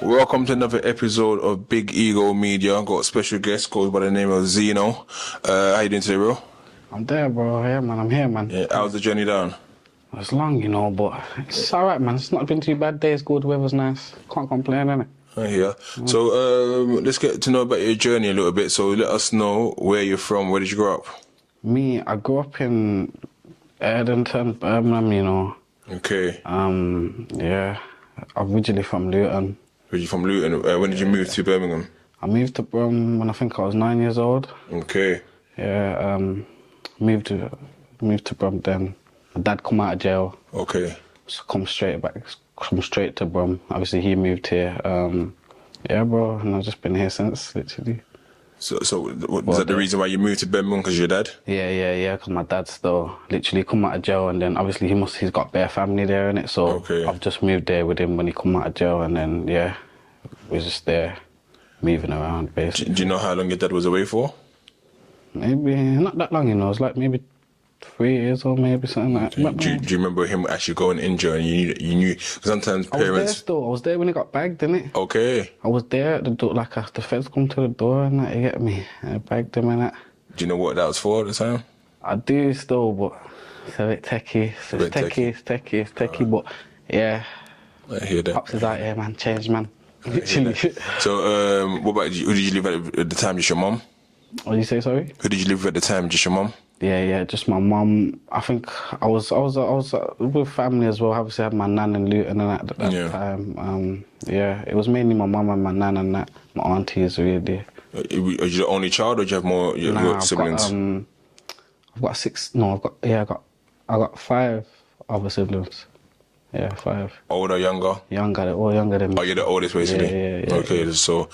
Welcome to another episode of Big Ego Media. I've got a special guest called by the name of Zeno. How you doing today, bro? I'm there, bro. Yeah, man. I'm here, man. Yeah, how's the journey down? It's long, you know, but it's alright, man. It's not been too bad days. Good weather's nice. Can't complain, innit? I hear. So let's get to know about your journey a little bit. So let us know where you're from. Where did you grow up? Me, I grew up in Edenton, Birmingham, you know. Okay. Yeah. I'm originally from Luton. Were you from Luton? When did you move to Birmingham? I moved to Brum when I think I was 9 years old. Okay. Yeah. Moved to Brum then. My dad come out of jail. Okay. So come straight to Brum. Obviously he moved here. Yeah, bro, and I've just been here since, literally. So was that the reason why you moved to Birmingham? Because your dad? Yeah, because my dad's still literally come out of jail, and then obviously he's got bare family there, innit? So okay. I've just moved there with him when he come out of jail, and then, yeah, we're just there, moving around, basically. Do you know how long your dad was away for? Maybe, not that long, you know, it's like maybe 3 years or maybe something like that. Do you remember him actually going in jail and you knew, because sometimes parents... I was there when he got bagged, innit? Okay. I was there at the door, like after the feds come to the door and that, you get me? I bagged him and that. Do you know what that was for at the time? I do still, but it's a bit techie. It's techie, but yeah. I hear that. Pops is out here, man. Changed, man. Literally. So, what about you? Who did you live at the time? Just your mum? What did you say, sorry? Who did you live with at the time? Just your mum? Yeah, just my mum. I think I was with family as well. Obviously, I had my nan and Luton and that at that time. Yeah, it was mainly my mum and my nan and that. My aunties really. Are you the only child, or do you have more siblings? I've got six. No, I got 5 other siblings. Yeah, 5. Older, younger? Younger, they're all younger than me. Oh, you're the oldest, basically. Yeah. Okay, so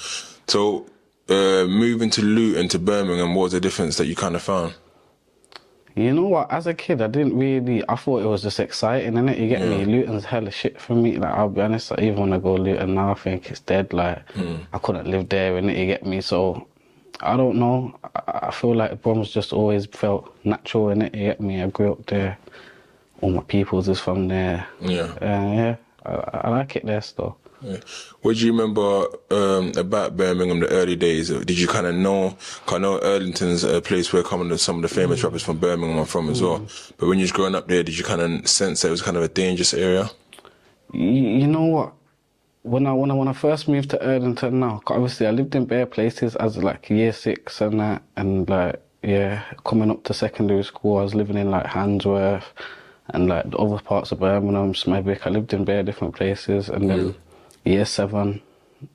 moving to Luton to Birmingham, what was the difference that you kind of found? You know what? As a kid, I thought it was just exciting, innit? You get me? Luton's hella shit for me. Like, I'll be honest, like, even when I go Luton now, I think it's dead. Like, I couldn't live there, innit? You get me? So, I don't know. I feel like Brum's just always felt natural, innit? You get me? I grew up there. All my peoples is from there. Yeah. I like it there still. Yeah. What do you remember about Birmingham, the early days? Did you kind of know? Cause I know Erlington's a place where some of the famous rappers from Birmingham are from as well. But when you was growing up there, did you kind of sense that it was kind of a dangerous area? You know what? When I first moved to Erlington now, obviously I lived in bare places as like year 6 and that, and like, yeah, coming up to secondary school, I was living in like Handsworth and like the other parts of Birmingham, Smethwick. I lived in bare different places, and then year 6, I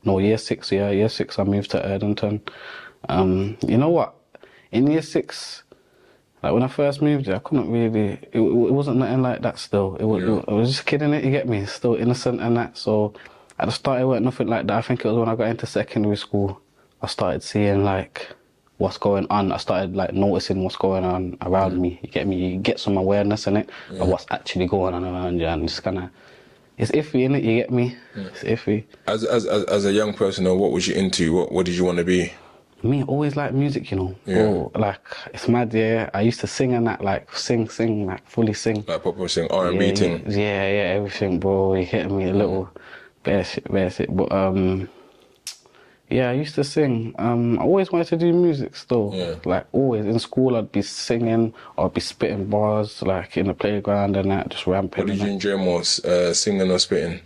moved to Edenton. You know what? In year 6, like when I first moved there, I couldn't really, it wasn't nothing like that still. I was just kidding it, you get me? Still innocent and that. So at the start, it weren't nothing like that. I think it was when I got into secondary school, I started seeing like what's going on. I started like noticing what's going on around me. You get me? You get some awareness in it of what's actually going on around you, and it's kind of, it's iffy, innit? You get me? It's iffy. As a young person, what was you into? What did you want to be? Me, always like music, you know. Oh, like, it's mad, yeah. I used to sing and that, like, sing, like, fully sing. Like proper sing, R&B thing? Yeah, everything, bro. You get me? A little bare shit. But, yeah, I used to sing. I always wanted to do music still. Yeah. Like, always. In school, I'd be singing, or I'd be spitting bars, like, in the playground and that, just ramping. What did you enjoy more, singing or spitting?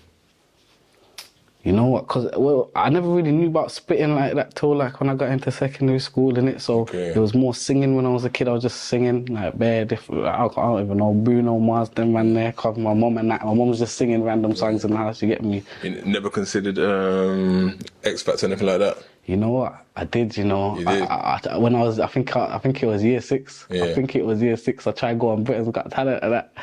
You know what? Because, well, I never really knew about spitting like that till, like, when I got into secondary school, innit? So, it was more singing when I was a kid. I was just singing, like, bare different, I don't even know, Bruno Mars, them man there, cause my mum and that. My mum was just singing random songs in the house, you get me? You never considered X Factor or anything like that? You know what? I did, you know. You did? When I was, I think it was year 6. Yeah. I think it was year 6. I tried to go on Britain's Got Talent and that.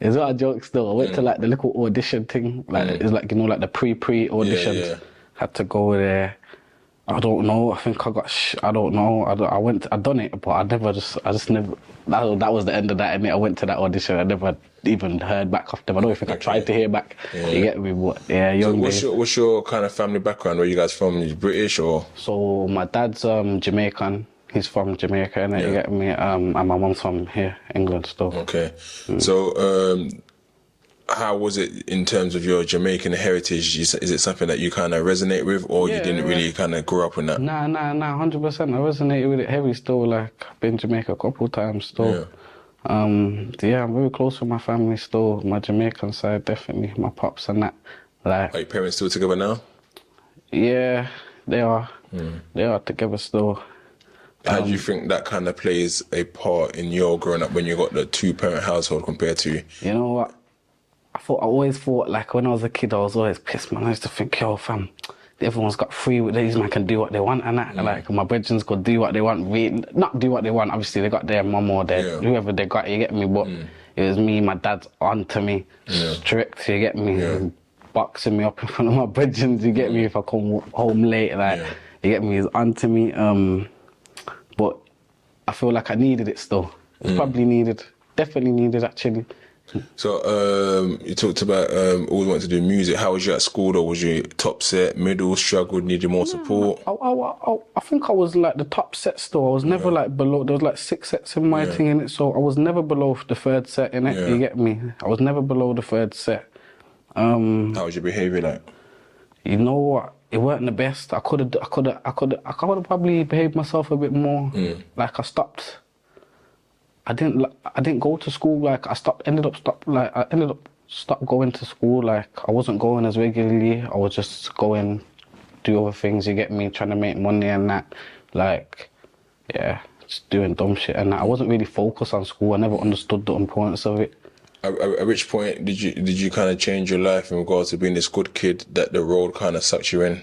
It's not a joke still. I went to like the little audition thing. Like it's like, you know, like the pre auditions. Yeah. Had to go there. I don't know. I think I got. I don't know. I done it, but I just never. That was the end of that. And I went to that audition. I never even heard back off them. I don't think I tried to hear back. Yeah. You get me? But yeah, young. So what's your kind of family background? Where you guys from? You British or? So my dad's Jamaican. He's from Jamaica, innit? You get me? And my mum's from here, England still. Okay. So how was it in terms of your Jamaican heritage? Is it something that you kind of resonate with, or you didn't really kind of grow up in that? Nah, 100%. I resonated with it heavy still. Like, I've been to Jamaica a couple times still. I'm very close with my family still. My Jamaican side, definitely. My pops and that. Like, Are your parents still together now? Yeah, they are. They are together still. How do you think that kind of plays a part in your growing up when you got the two-parent household compared to? You know what? I always thought, like, when I was a kid, I was always pissed, man. I used to think, yo, fam, everyone's got free with these, man, can do what they want and that. Like, my brethren could do what they want, not do what they want. Obviously, they got their mum or their whoever they got, you get me? But it was me, my dad's on to me, strict, you get me? Boxing me up in front of my brethren, you get me? If I come home late, like, you get me? He's on to me. But I feel like I needed it still. It's probably needed, definitely needed, actually. So you talked about always wanted to do music. How was you at school though? Was you top set, middle, struggled, needed more support? I think I was like the top set still. I was never like below. There was like 6 sets in my thing in it, so I was never below the 3rd set in it. You get me? I was never below the 3rd set. How was your behaviour like? You know what? It weren't the best. I could have probably behaved myself a bit more. Like I stopped. I didn't go to school. Like I ended up stop going to school. Like I wasn't going as regularly. I was just going, do other things. You get me? Trying to make money and that. Like, yeah, just doing dumb shit and that. I wasn't really focused on school. I never understood the importance of it. At which point did you kind of change your life in regards to being this good kid that the road kind of sucked you in?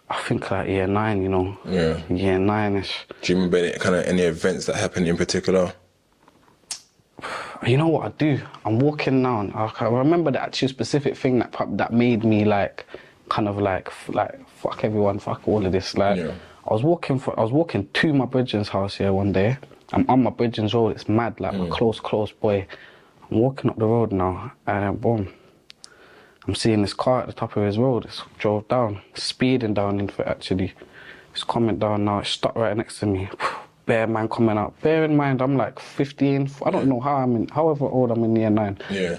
I think like year 9, you know. Yeah. Year 9-ish. Do you remember any events that happened in particular? You know what I do? I'm walking down. I remember the actual specific thing that made me like, kind of like fuck everyone, fuck all of this. Like, I was walking to my brethren's house here one day. I'm on my brethren's road. It's mad, like my close boy. I'm walking up the road now, and boom, I'm seeing this car at the top of his road. It's drove down, speeding down into it actually. It's coming down now. It stopped right next to me. Bear man coming out. Bear in mind, I'm like 15. I don't know however old I'm in year 9. Yeah.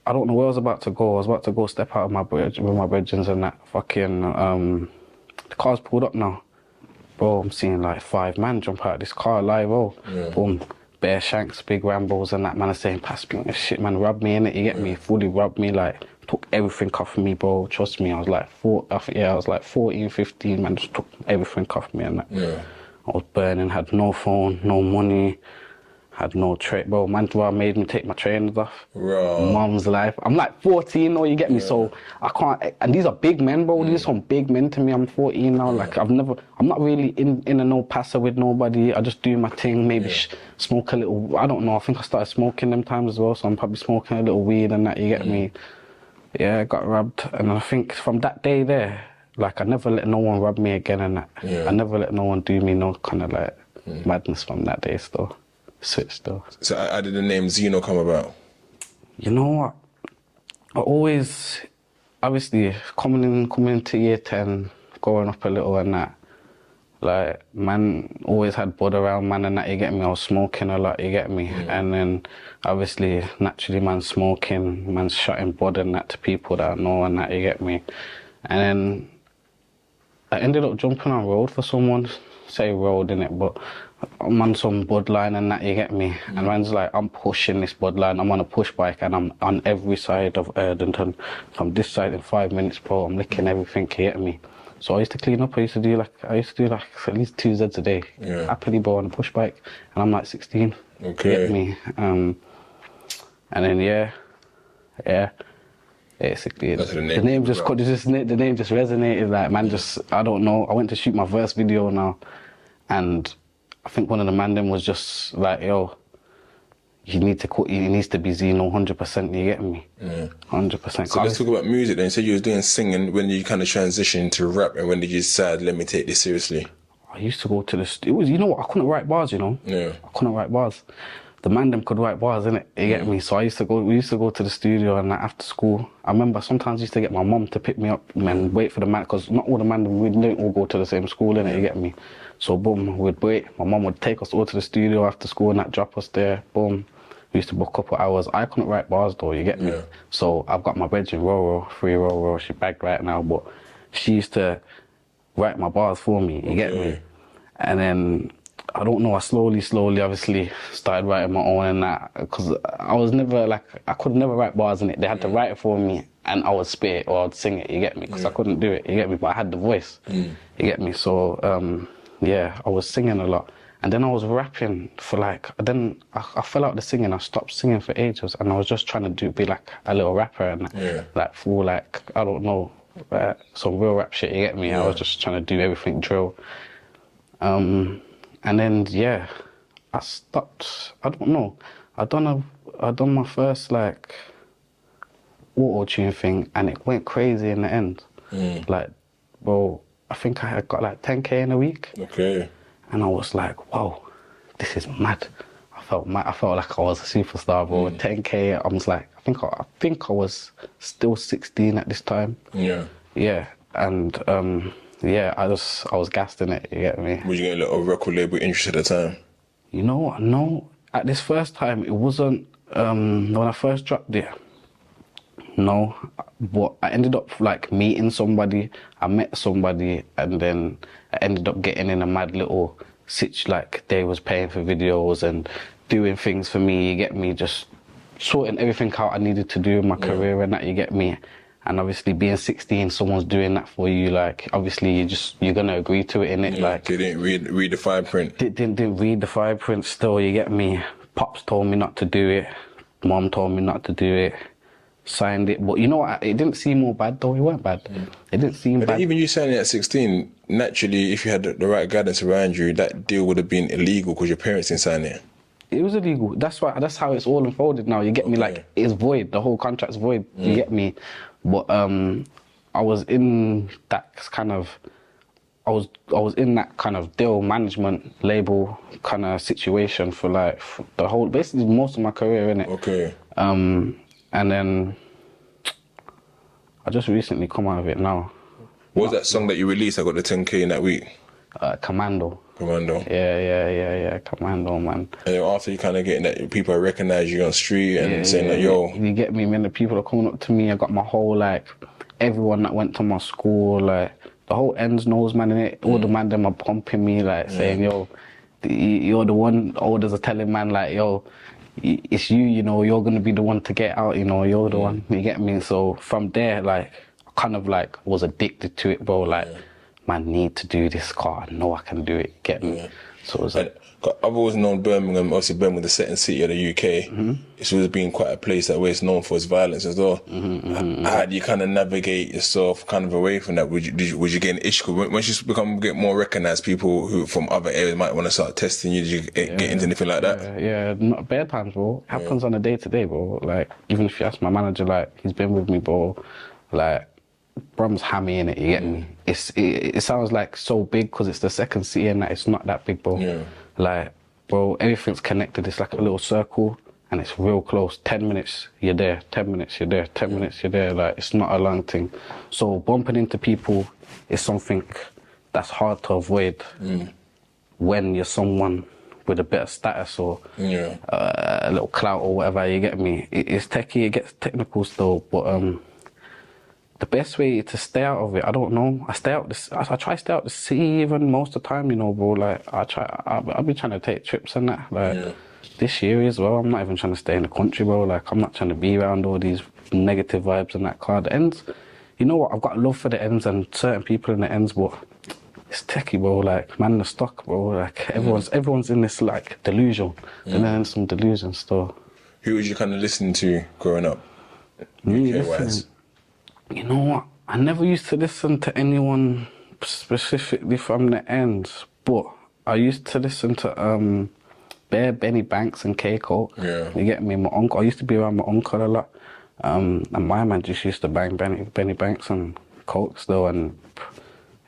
I don't know where I was about to go. I was about to go step out of my bridge with my brethren and that. Fucking, the car's pulled up now. Bro, I'm seeing like 5 men jump out of this car live. Boom. Bare shanks, big Rambos and that. Man is saying, pass me on this shit, man. Rub me in it, you get me? Fully rubbed me, like, took everything off me, bro. Trust me, I was like 14, 15, man. Just took everything off me and that. Yeah. I was burning, had no phone, no money, had no bro. Man made me take my trainers off. Bro. Mum's life. I'm like 14, or you get me? So I can't, and these are big men, bro. These are some big men to me. I'm 14 now. Like I'm not really in a no passer with nobody. I just do my thing, maybe smoke a little, I don't know. I think I started smoking them times as well. So I'm probably smoking a little weed and that, you get me? Yeah, I got robbed. And I think from that day there, like I never let no one rob me again and that. I never let no one do me no kind of like madness from that day still. Switch though. So how did the name Zeno come about? You know what? I always, obviously, coming into year 10, growing up a little and that, like, man, always had bud around, man, and that, you get me? I was smoking a lot, you get me? And then, obviously, naturally, man, smoking, man's shutting bud and that to people that I know and that, you get me? And then, I ended up jumping on road for someone, say road in it, but I'm on some bud line and that, you get me? And man's like, I'm pushing this bud line, I'm on a push bike and I'm on every side of Erdington. From this side in 5 minutes, bro, I'm licking everything, you get me? So I used to clean up, I used to do like at least 2 Zs a day. Happily, bro, on a push bike. And I'm like 16, you get me? And then, basically, the name just resonated, like, man, I don't know. I went to shoot my first video now, and I think one of the man them was just like, yo, you need to quit, it needs to be Zeno 100%, you get me? 100%. So let's talk about music then. You said you was doing singing. When did you kind of transition into rap, and when did you decide, let me take this seriously? I used to go to you know what, I couldn't write bars, you know? I couldn't write bars. The man them could write bars, innit? You get me? So we used to go to the studio and after school, I remember sometimes I used to get my mum to pick me up and wait for the man, because not all the man, we didn't all go to the same school, innit? You get me? So boom, we'd wait. My mum would take us all to the studio after school and that, drop us there, boom. We We used to book a couple hours. I couldn't write bars though, you get me? Yeah. So I've got my bedroom, Roro, free Roro, she bagged right now, but she used to write my bars for me, you get me? And then, I don't know, I slowly, obviously, started writing my own and that, because I was never, like, I could never write bars in it. They had to write it for me, and I would spit it or I'd sing it, you get me? Because I couldn't do it, you get me? But I had the voice, you get me? So, yeah, I was singing a lot. And then I was rapping for like, then I fell out the singing, I stopped singing for ages, and I was just trying to be like a little rapper and like for like, I don't know, some real rap shit, you get me? I was just trying to do everything drill. And then, yeah, I stopped, I don't know, I done my first like auto-tune thing, and it went crazy in the end. Like, bro, I think I had got like 10K in a week. Okay. And I was like, whoa, this is mad. I felt mad. I felt like I was a superstar, bro. 10K, I was like, I think I was still 16 at this time. Yeah. Yeah, and yeah, I was gassed in it, you get me? Was you getting a little record label interest at the time? You know what, no. At this first time, it wasn't, when I first dropped it, no. But I ended up like meeting somebody, I met somebody, and then I ended up getting in a mad little like they was paying for videos and doing things for me, you get me, just sorting everything out I needed to do in my career and that, you get me. And obviously being 16, someone's doing that for you, like obviously you're gonna agree to it, innit? Like they didn't read the fine print. Didn't read the fine print still, you get me. Pops told me not to do it, Mom told me not to do it. Signed it, but you know what, it didn't seem all bad though, it weren't bad. It didn't seem bad. Even you signing at 16, naturally, if you had the right guidance around you, that deal would have been illegal because your parents didn't sign it. It was illegal, that's how it's all unfolded now, you get me, like, it's void, the whole contract's void, you get me. But I was in that kind of, I was in that kind of deal management label kind of situation for like, the whole, basically most of my career, innit? Okay. And then I just recently come out of it now. What was that song that you released? I got the 10K in that week. Commando. Commando. Yeah, Commando, man. And then after you kind of getting that, people recognize you on the street and saying that, yo. You get me, man. The people are coming up to me. I got my whole, like, everyone that went to my school, like, the whole ends knows, man, innit? All the man them are pumping me, like, saying, yo, you're the one. Olders are telling man, like, yo, it's you, you know, you're gonna be the one to get out, you know, you're the one, you get me? So from there, like, I kind of like was addicted to it, bro, like, man, need to do this car, I know I can do it, get me? So it was like... I've always known Birmingham, obviously Birmingham, the second city of the UK, it's always been quite a place that where it's known for its violence as well. How do you kind of navigate yourself kind of away from that? Would you get an issue? Once you get more recognised, people who from other areas might want to start testing you, did you get into anything like that? Yeah, not bad times, bro. It happens on a day-to-day, bro. Like, even if you ask my manager, like, he's been with me, bro, like, Brum's hammy in it, you get me? It sounds like so big because it's the second city and that it's not that big, bro. Yeah. Like, bro, everything's connected. It's like a little circle and it's real close. 10 minutes, you're there. 10 minutes, you're there. 10 minutes, you're there. Like, it's not a long thing. So bumping into people is something that's hard to avoid when you're someone with a bit of status or a little clout or whatever, you get me? It's techie, it gets technical still, but the best way to stay out of it, I don't know. I try to stay out the city even most of the time, you know, bro. Like, I'll be trying to take trips and that. Like, this year as well, I'm not even trying to stay in the country, bro. Like, I'm not trying to be around all these negative vibes and that car. The ends, you know what, I've got love for the ends and certain people in the ends, but it's techie, bro. Like, man, the stock, bro. Like, everyone's in this, like, delusion. And then some delusion still. Who was you kind of listening to growing up? Me, UK-wise? You know what? I never used to listen to anyone specifically from the ends, but I used to listen to Benny Banks and K-Coke. Yeah. You get me? My uncle, I used to be around my uncle a lot. And my man just used to bang Benny Banks and Coke still, and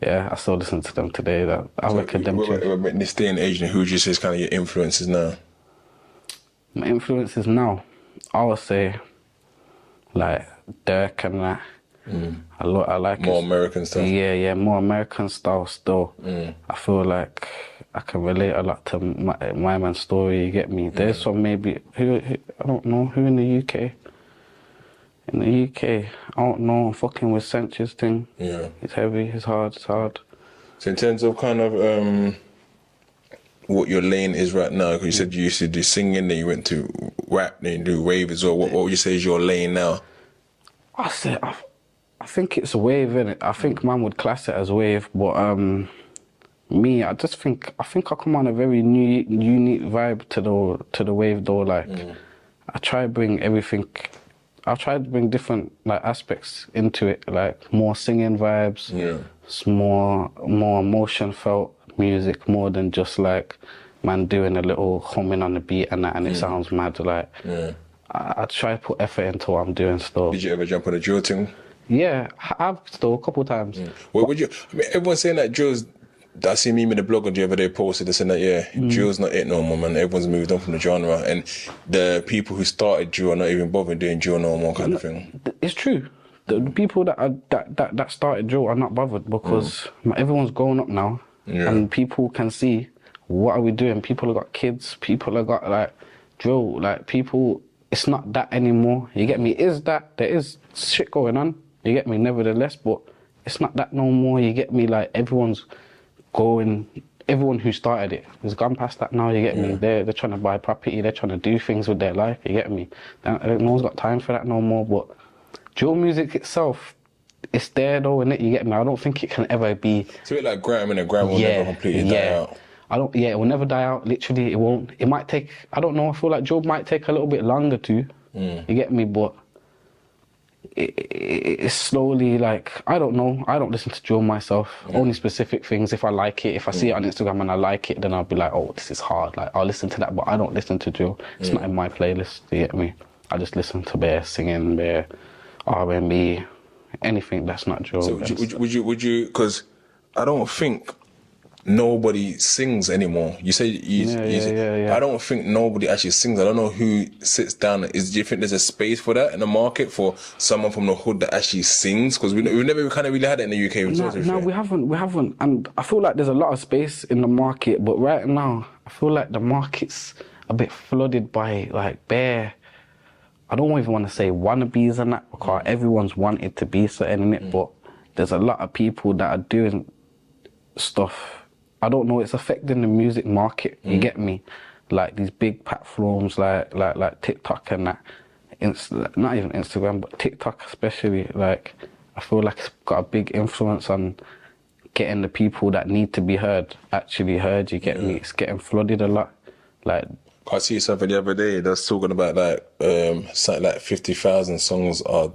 yeah, I still listen to them today. I reckon them too. In this day and age, who would you say is kind of your influences now? My influences now, I would say, like, Dirk and that. I like More it. American stuff. Yeah, more American style still. I feel like I can relate a lot to my man's story, you get me? There's some maybe, who, I don't know, who in the UK? In the UK, I don't know, I'm fucking with Sanchez thing. Yeah. It's heavy, it's hard. So in terms of kind of what your lane is right now, because you said you used to do singing, then you went to rap, then you do wave as well. What would you say is your lane now? I think it's wave, innit? I think man would class it as wave, but me, I think I come on a very unique vibe to the wave though. Like I try to bring everything. I try to bring different like aspects into it, like more singing vibes, more emotion felt music, more than just like man doing a little humming on the beat and that, and it sounds mad. Like I try to put effort into what I'm doing still. Did you ever jump on a drill thing? Yeah, I've still a couple times. Well, would you? I mean, everyone's saying that drill's. I see me in the blog the other day posted this and that. Drill's not it no more, man. Everyone's moved on from the genre, and the people who started drill are not even bothering doing drill no more, kind of thing. It's true. The people that started drill are not bothered because everyone's grown up now, and people can see what are we doing. People have got kids. People have got like drill. Like people, it's not that anymore. You get me? There is shit going on. You get me? Nevertheless, but it's not that no more. You get me? Like everyone who started it has gone past that now, you get me? They're trying to buy property, they're trying to do things with their life, you get me? No one's got time for that no more, but drill music itself, it's there though, innit? You get me? I don't think it can ever be... It's a bit like grime, and grime will never completely die out. It will never die out, literally, it won't. It might take, I don't know, I feel like drill might take a little bit longer too, you get me? But it's slowly like, I don't know, I don't listen to drill myself, only specific things. If I like it, if I see it on Instagram and I like it, then I'll be like, oh, this is hard, like I'll listen to that, but I don't listen to drill. It's not in my playlist, you get me? I just listen to bare singing, bare R&B, anything that's not drill. So would you, because I don't think nobody sings anymore. You say I don't think nobody actually sings. I don't know who sits down. Do you think there's a space for that in the market for someone from the hood that actually sings? Because we've never kind of really had it in the UK. No, we haven't. And I feel like there's a lot of space in the market, but right now I feel like the market's a bit flooded by like bare, I don't even want to say wannabes and that, because everyone's wanted to be certain in it, but there's a lot of people that are doing stuff. I don't know, it's affecting the music market, you get me? Like these big platforms like TikTok and that, not even Instagram, but TikTok especially, like I feel like it's got a big influence on getting the people that need to be heard actually heard, you get me? It's getting flooded a lot. Like I see something the other day that's talking about like something like 50,000 songs are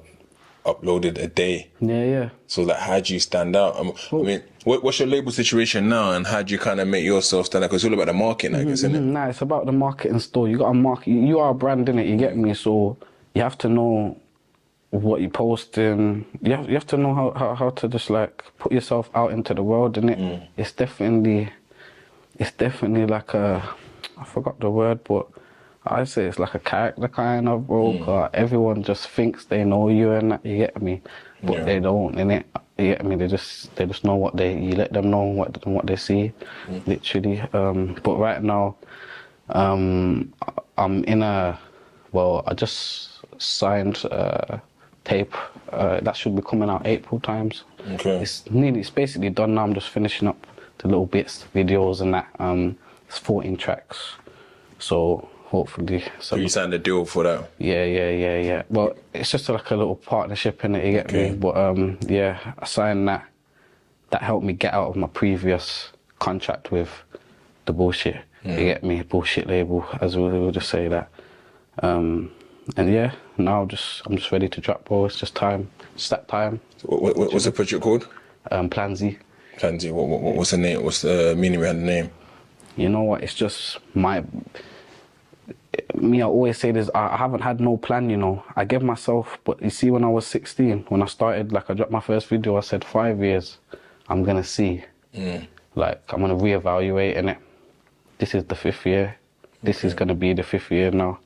uploaded a day. Yeah. So like, how do you stand out? I mean, what's your label situation now, and how do you kind of make yourself stand out? Because it's all about the marketing, I guess, isn't it? Nah, it's about the marketing store. You got to market. You are a brand, innit? You get me? So you have to know what you're posting. You have to know how to just like put yourself out into the world, innit? It's definitely like a, I forgot the word, but I say it's like a character kind of, bro. Everyone just thinks they know you and that, you get me? But they don't, innit? You get me? They just know what you let them know what they see, literally. But right now, I'm in I just signed a tape that should be coming out April times. Okay. It's basically done now. I'm just finishing up the little bits, videos and that. It's 14 tracks, so hopefully. So you signed a deal for that? Yeah. Well, it's just like a little partnership in it, you get me? But I signed that. That helped me get out of my previous contract with the bullshit. You get me? Bullshit label, as we'll just say that. And yeah, now I'm just ready to drop, bro. It's just time. It's that time. So what's the project called? Plan Z. Plan Z. What's the name? What's the meaning behind the name? You know what? It's just me, I always say this, I haven't had no plan, you know. I gave myself, but you see, when I was 16, when I started, like I dropped my first video, I said 5 years, I'm gonna see. Like, I'm gonna reevaluate in it. This is the 5th year. This is gonna be the 5th year now.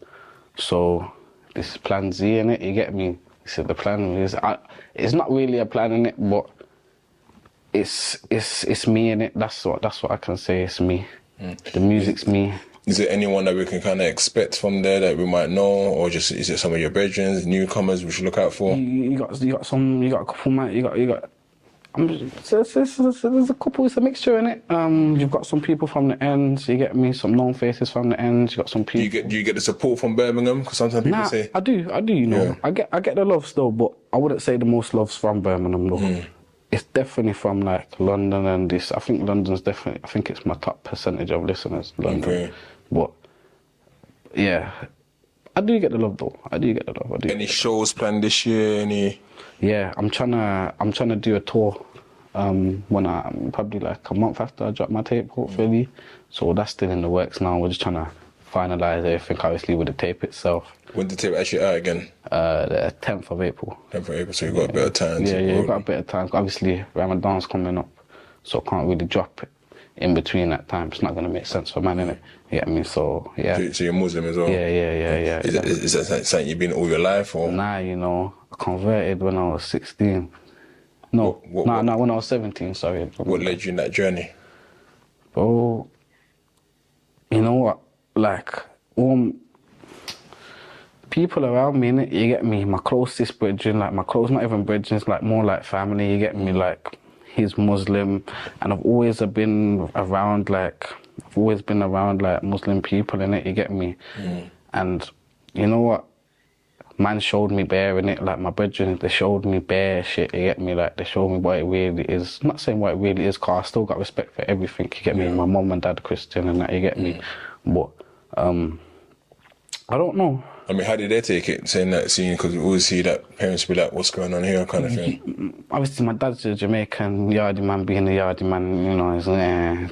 So, this is Plan Z in it, you get me? So the plan is, it's not really a plan in it, but it's me in it. That's what I can say. It's me. The music's me. Is there anyone that we can kind of expect from there that we might know, or just is it some of your brethren, newcomers we should look out for? You got a couple, man. You got. There's a couple. It's a mixture in it. You've got some people from the ends. You get me. Some known faces from the ends. You got some people. Do you get the support from Birmingham? Because sometimes people say I do. You know, yeah. I get the love still, but I wouldn't say the most love's from Birmingham though. It's definitely from like London and this. I think London's definitely. I think it's my top percentage of listeners. London. Okay. But yeah, I do get the love though. I do. Any shows planned this year? Any? Yeah, I'm trying to do a tour. When probably like a month after I drop my tape, hopefully. So that's still in the works now. We're just trying to finalise everything, obviously, with the tape itself. When's the tape actually out again? The 10th of April. 10th of April, so you've got a bit of time. Yeah, you've got a bit of time. Obviously, Ramadan's coming up, so I can't really drop it in between that time. It's not going to make sense for man, innit? You get me? So, yeah. So you're Muslim as well? Yeah. Is that something you've been all your life? Or? Nah, you know, I converted when I was 16. No, when I was 17, sorry. What led you in that journey? Bro, you know what? Like, people around me, innit? You get me? My closest brethren, like not even brethren, like more like family, you get me? Like, he's Muslim, and I've always been around Muslim people, innit? You get me? And you know what? Man showed me bare in it, like my brethren, they showed me bare shit, you get me? Like, they showed me what it really is. I'm not saying what it really is, cause I still got respect for everything, you get me? My mum and dad Christian and that, you get me? But, I don't know. I mean, how did they take it, because we always see that parents be like, what's going on here, kind of thing? Obviously, my dad's a Jamaican, yardie man, being a yardie man, you know, he's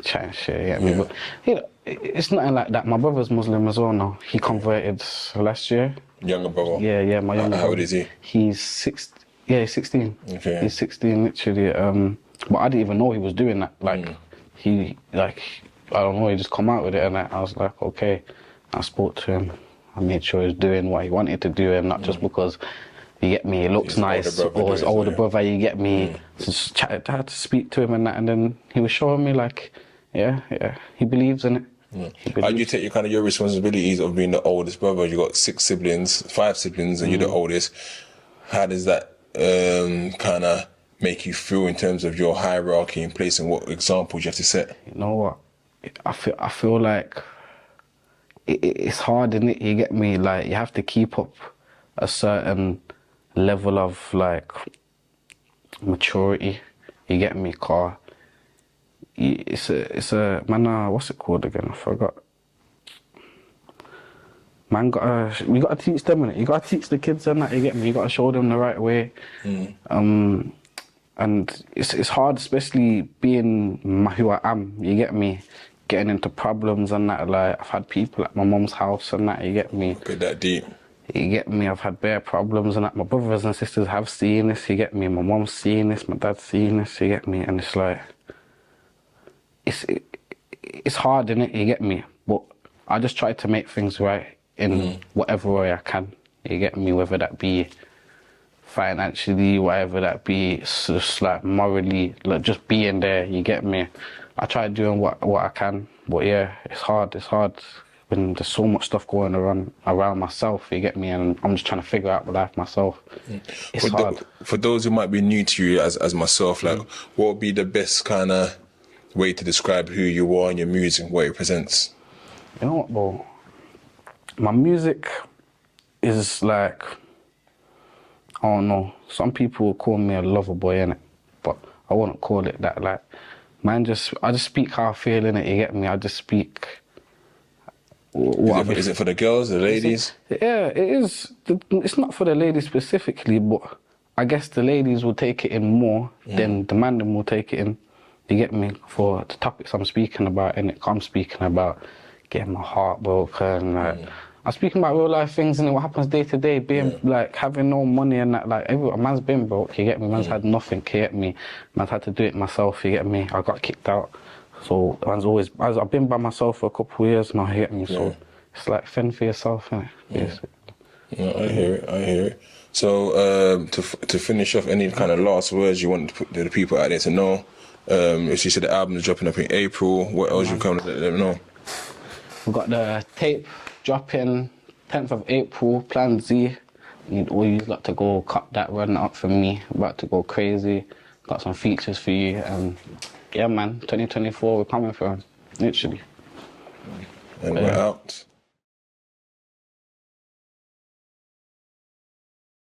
chatting shit, you get me? But, you know, it's nothing like that. My brother's Muslim as well now. He converted last year. Younger brother? Yeah, my younger brother. How old is he? He's 16. Okay. He's 16, literally. But I didn't even know he was doing that. Like, I don't know, he just come out with it, and I was like, okay. I spoke to him. I made sure he was doing what he wanted to do, and not just because, you get me, he looks nice, or his older brother, you get me. So just I had to speak to him and that, and then he was showing me, like, yeah, he believes in it. How do you take your responsibilities of being the oldest brother? You got 5 siblings, and you're the oldest. How does that kind of make you feel in terms of your hierarchy in place, and what examples you have to set? You know what? I feel like it's hard, innit? You get me? Like, you have to keep up a certain level of like maturity. You get me? Car. It's a man. What's it called again? I forgot. Man, we gotta teach them, innit? You gotta teach the kids and that. You get me? You gotta show them the right way. And it's hard, especially being who I am. You get me? Getting into problems and that. Like, I've had people at my mum's house and that. You get me? Get that deep. You get me? I've had bare problems and that. My brothers and sisters have seen this. You get me? My mum's seen this. My dad's seen this. You get me? And it's like, it's hard, innit? You get me? But I just try to make things right in whatever way I can. You get me? Whether that be financially, whatever that be, just like morally, like just being there. You get me? I try doing what I can, but yeah, it's hard when there's so much stuff going around myself, you get me, and I'm just trying to figure out my life myself. It's hard. For those who might be new to you as myself, like, what would be the best kind of way to describe who you are and your music, what it presents? You know what, bro? My music is like, I don't know, some people call me a lover boy, innit? But I wouldn't call it that, like, man, I just speak how I feel, innit? You get me? I just speak. Is it for the girls, the ladies? Yeah, it is. It's not for the ladies specifically, but I guess the ladies will take it in more than the man will take it in. You get me? For the topics I'm speaking about, innit? I'm speaking about getting my heart broken. Like, I'm speaking about real life things and what happens day to day, being like having no money and that. Like, a man's been broke, you get me? Man's had nothing, you get me? Man's had to do it myself, you get me? I got kicked out. So I've been by myself for a couple of years now, you get me? So it's like fend for yourself, innit? Yeah, I hear it. So to finish off, any kind of last words you want to put to the people out there to know? As you said, the album is dropping up in April. What else you kind of let them know? We got the tape dropping 10th of April. Plan Z. Need all you lot to go cut that run up for me. About to go crazy. Got some features for you. And yeah, man, 2024, we're coming for 'em, literally. And we're out.